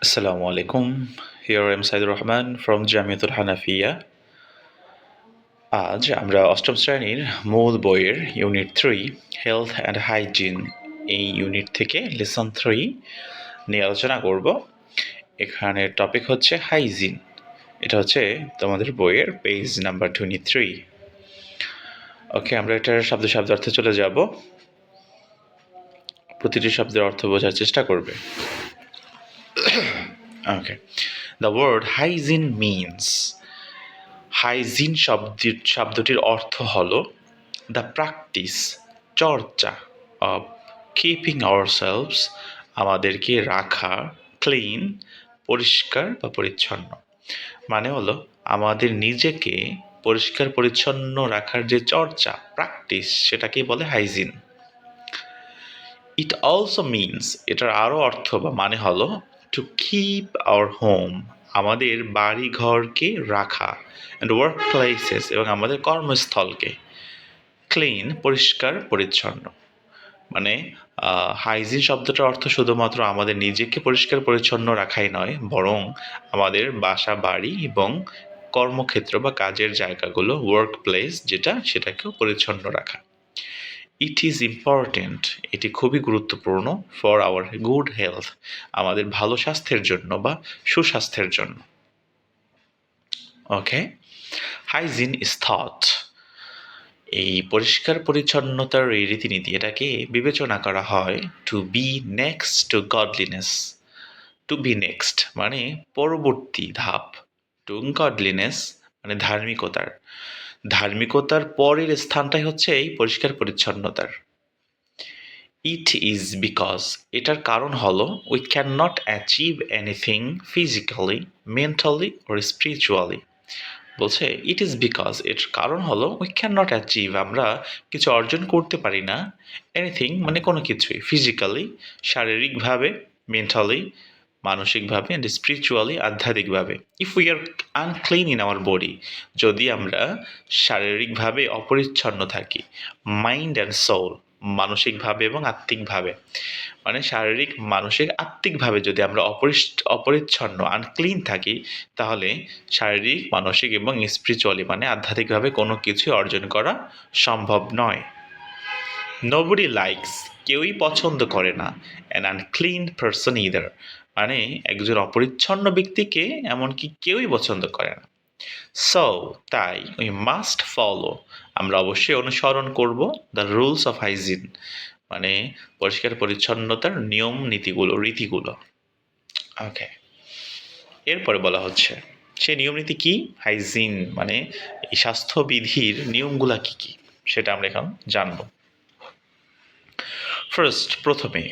Assalamu alaikum. Here I am Said Rahman from Jamiatul Hanafiya. আজ আমরা অষ্টম শ্রেণীর মূল বইয়ের ইউনিট 3 হেলথ অ্যান্ড হাইজিন এই ইউনিট থেকে লেসন 3 নিয়ে আলোচনা করব। এখানে টপিক হচ্ছে হাইজিন। এটা হচ্ছে তোমাদের বইয়ের পেজ নাম্বার 23। ওকে, আমরা এটার শব্দ অর্থে চলে যাব। প্রতিটি শব্দের অর্থ বোঝার চেষ্টা করবে। Okay, the word hygiene means, hygiene শব্দটির অর্থ হল দ্য প্র্যাকটিস, চর্চা, অফ কিপিং আওয়ারসেলভস, আমাদেরকে রাখা, ক্লিন, পরিষ্কার বা পরিচ্ছন্ন। মানে হলো আমাদের নিজেকে পরিষ্কার পরিচ্ছন্ন রাখার যে চর্চা, প্র্যাকটিস, সেটাকেই বলে হাইজিন। ইট অলসো মিনস, এটার আরও অর্থ বা মানে হলো টু কিপ আওয়ার হোম, আমাদের বাড়ি ঘরকে রাখা, অ্যান্ড ওয়ার্ক প্লেসেস, এবং আমাদের কর্মস্থলকে ক্লিন, পরিষ্কার পরিচ্ছন্ন। মানে হাইজিন শব্দটার অর্থ শুধুমাত্র আমাদের নিজেকে পরিষ্কার পরিচ্ছন্ন রাখাই নয়, বরং আমাদের বাসা বাড়ি এবং কর্মক্ষেত্র বা কাজের জায়গাগুলো, ওয়ার্ক প্লেস যেটা, সেটাকেও পরিচ্ছন্ন রাখা। ইট ইজ ইম্পর্টেন্ট, এটি খুবই গুরুত্বপূর্ণ, ফর আওয়ার গুড হেলথ, আমাদের ভালো স্বাস্থ্যের জন্য বা সুস্বাস্থ্যের জন্য। ওকে, হাইজিন ইজ থট, এই পরিষ্কার পরিচ্ছন্নতার এই রীতিনীতি, এটাকে বিবেচনা করা হয় to be next to godliness. To be next মানে পরবর্তী ধাপ, টু গডলিনেস মানে ধার্মিকতার পরের স্থানটাই হচ্ছে এই পরিষ্কার পরিচ্ছন্নতার। ইট ইজ বিকজ, এটার কারণ হলো we can not achieve anything physically, mentally or spiritually. বলছে ইট ইজ বিকজ, এর কারণ হলো উই ক্যান নট অ্যাচিভ, আমরা কিছু অর্জন করতে পারি না, এনিথিং মানে কোনো কিছুই, ফিজিক্যালি শারীরিকভাবে, মেন্টালি মানসিকভাবে, অ্যান্ড স্পিরিচুয়ালি আধ্যাত্মিকভাবে। If we are unclean in our body, যদি আমরা শারীরিকভাবে অপরিচ্ছন্ন থাকি, মাইন্ড অ্যান্ড সোল মানসিকভাবে এবং আত্মিকভাবে, মানে শারীরিক মানসিক আত্মিকভাবে যদি আমরা অপরিচ্ছন্ন আনক্লিন থাকি, তাহলে শারীরিক মানসিক এবং স্পিরিচুয়ালি মানে আধ্যাত্মিকভাবে কোনো কিছু অর্জন করা সম্ভব নয়। নোবডি লাইকস, কেউই পছন্দ করে না, অ্যান আনক্লিন পারসন ইদার, মানে একজন অপরিচ্ছন্ন ব্যক্তিকে এমনকি কেউই পছন্দ করে না। সো তাই উই মাস্ট ফলো, আমরা অবশ্যই অনুসরণ করব দ্য রুলস অফ হাইজিন, মানে পরিষ্কার পরিচ্ছন্নতার নিয়ম নীতিগুলো, রীতিগুলো। ওকে, এরপরে বলা হচ্ছে সেই নিয়ম নীতি কি, হাইজিন মানে এই স্বাস্থ্যবিধির নিয়মগুলা কি কি, সেটা আমরা এখন জানবো। ফার্স্ট, প্রথমে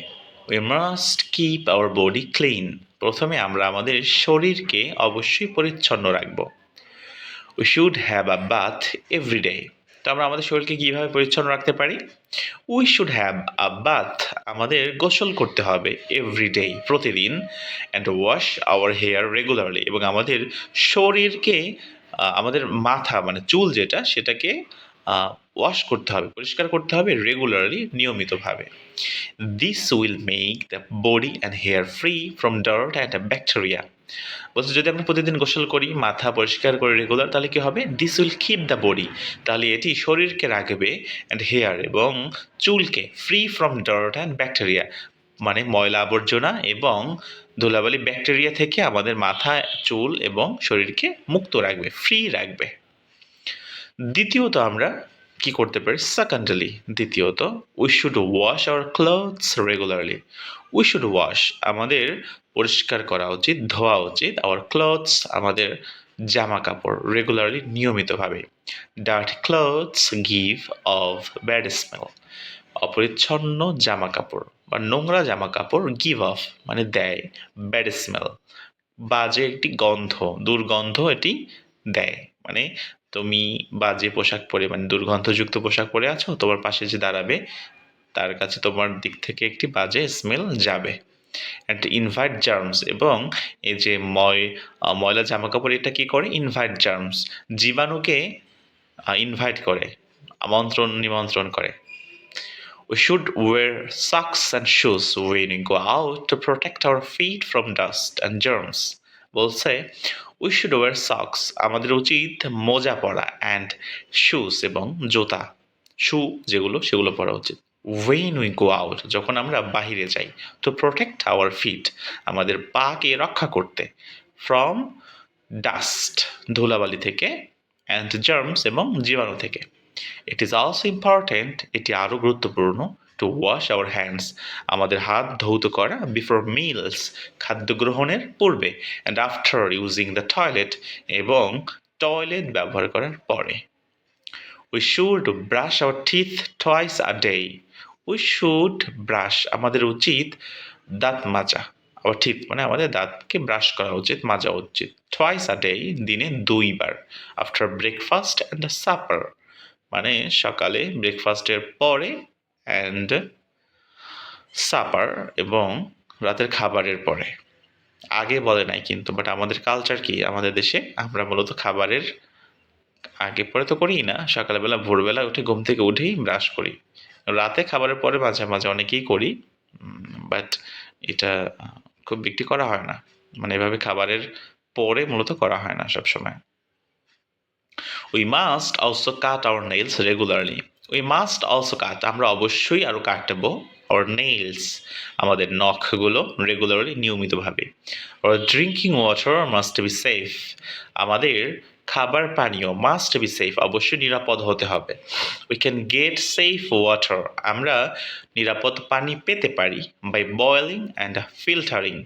we must keep our body clean, প্রথমে আমরা আমাদের শরীরকে অবশ্যই পরিচ্ছন্ন রাখবো। We should have a bath every day, তো আমরা আমাদের শরীরকে কীভাবে পরিচ্ছন্ন রাখতে পারি? We should have a bath, আমাদের গোসল করতে হবে, এভরি ডে প্রতিদিন, and wash our hair regularly, এবং আমাদের শরীরকে আমাদের মাথা মানে চুল যেটা, সেটাকে ওয়াশ করতে হবে, পরিষ্কার করতে হবে রেগুলারলি, নিয়মিতভাবে। This will make the body and hair free from dirt and bacteria, বলছে যদি আমরা প্রতিদিন গোসল করি, মাথা পরিষ্কার করি রেগুলার, তাহলে কি হবে? This will keep the body, তাহলে এটি শরীরকে রাখবে, অ্যান্ড হেয়ার এবং চুলকে, free from dirt and bacteria মানে ময়লা আবর্জনা এবং ধুলাবালি, ব্যাকটেরিয়া থেকে আমাদের মাথা, চুল এবং শরীরকে মুক্ত রাখবে, ফ্রি রাখবে। দ্বিতীয়ত আমরা কি করতে পারি? সেকেন্ডলি, দ্বিতীয়ত we should wash our clothes regularly, we should wash আমাদের পরিষ্কার করা উচিত, ধোয়া উচিত, আওয়ার ক্লথস আমাদের জামা কাপড়, রেগুলারলি নিয়মিতভাবে। Dirty clothes give of bad smell, অপরিচ্ছন্ন জামা কাপড় বা নোংরা জামা কাপড় গিভ অফ মানে দেয়, ব্যাড স্মেল বাজে একটি গন্ধ, দুর্গন্ধ এটি দেয়। মানে তুমি বাজে পোশাক পরে মানে দুর্গন্ধযুক্ত পোশাক পরে আছো, তোমার পাশে যে দাঁড়াবে তার কাছে তোমার দিক থেকে একটি বাজে স্মেল যাবে। অ্যান্ড ইনভাইট জার্মস, এবং এই যে ময়লা জামা কাপড় এটা কি করে? ইনভাইট জার্মস, জীবাণুকে ইনভাইট করে, নিমন্ত্রণ করে। We should wear socks and shoes when we go out to protect our feet from dust and germs. বলছে we should wear socks, আমাদের উচিত মোজা পরা, and shoes এবং জুতা, শু যেগুলো সেগুলো পরা উচিত। when we go out, যখন আমরা বাহিরে যাই, to protect our feet, আমাদের পাকে রক্ষা করতে, from dust, ধুলাবালি থেকে, and germs এবং জীবাণু থেকে। It is also important, এটি আরও গুরুত্বপূর্ণ, to wash our hands, আমাদের হাত ধৌত করা, before meals, খাদ্য গ্রহণের পূর্বে, and after using the toilet, এবং টয়লেট ব্যবহার করার পরে। We should brush our teeth twice a day. We should brush, আমাদের উচিত দাঁত মাজা, our teeth মানে আমাদের দাঁতকে ব্রাশ করা উচিত, মাজা উচিত, twice a day, দিনে 2 বার, after breakfast and supper, মানে সকালে ব্রেকফাস্টের পরে, অ্যান্ড সাপার এবং রাতের খাবারের পরে। আগে বলে নাই কিন্তু, বাট আমাদের কালচার কি, আমাদের দেশে আমরা মূলত খাবারের আগে পরে তো করিই না, সকালবেলা ভোরবেলা উঠে ঘুম থেকে উঠেই ব্রাশ করি, রাতে খাবারের পরে মাঝে মাঝে অনেকেই করি, বাট এটা খুব বিক্রি করা হয় না, মানে এভাবে খাবারের পরে মূলত করা হয় না সবসময়। We must also cut our nails regularly. We must also cut, আমরা অবশ্যই আরও কাটবো, our nails, আমাদের নখগুলো, regularly, নিয়মিতভাবে। Our drinking water must be safe, আমাদের খাবার পানীয় must be safe, অবশ্যই নিরাপদ হতে হবে। We can get safe water, আমরা নিরাপদ পানি পেতে পারি, by boiling and filtering,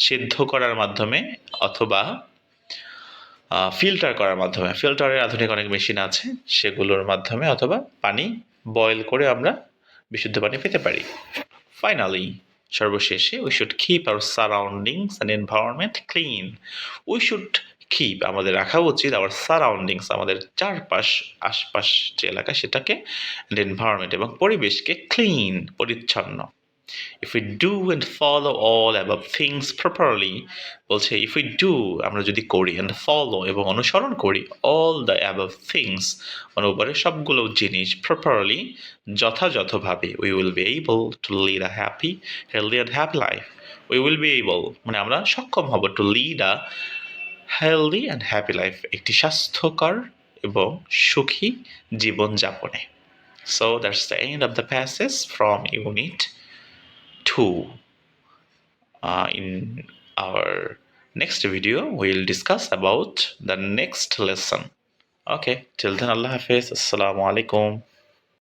সিদ্ধ করার মাধ্যমে অথবা ফিল্টার করার মাধ্যমে, ফিল্টারের আধুনিক অনেক মেশিন আছে, সেগুলোর মাধ্যমে অথবা পানি বয়েল করে আমরা বিশুদ্ধ পানি পেতে পারি। ফাইনালি, সর্বশেষে, we should keep our surroundings and environment clean. We should keep, আমাদের রাখা উচিত, আওয়ার সারাউন্ডিংস, আমাদের চারপাশ, আশপাশ যে এলাকা সেটাকে, অ্যান্ড এনভায়রনমেন্ট এবং পরিবেশকে, ক্লিন, পরিচ্ছন্ন। If we do and follow all above things properly, বলছে if we do, আমরা যদি করি, and follow এবং অনুসরণ করি, all the above things, মানে উপরে সবগুলো জিনিস, properly, যথাযথভাবে, we will be able to lead a happy, healthy and happy life. We will be able, মানে আমরা সক্ষম হব, to lead a healthy and happy life, একটি স্বাস্থ্যকর এবং সুখী জীবনযাপনে। So that's the end of the passage from Unit 2. In our next video, we'll discuss about the next lesson. Okay, till then, Allah Hafiz. Assalamu alaikum.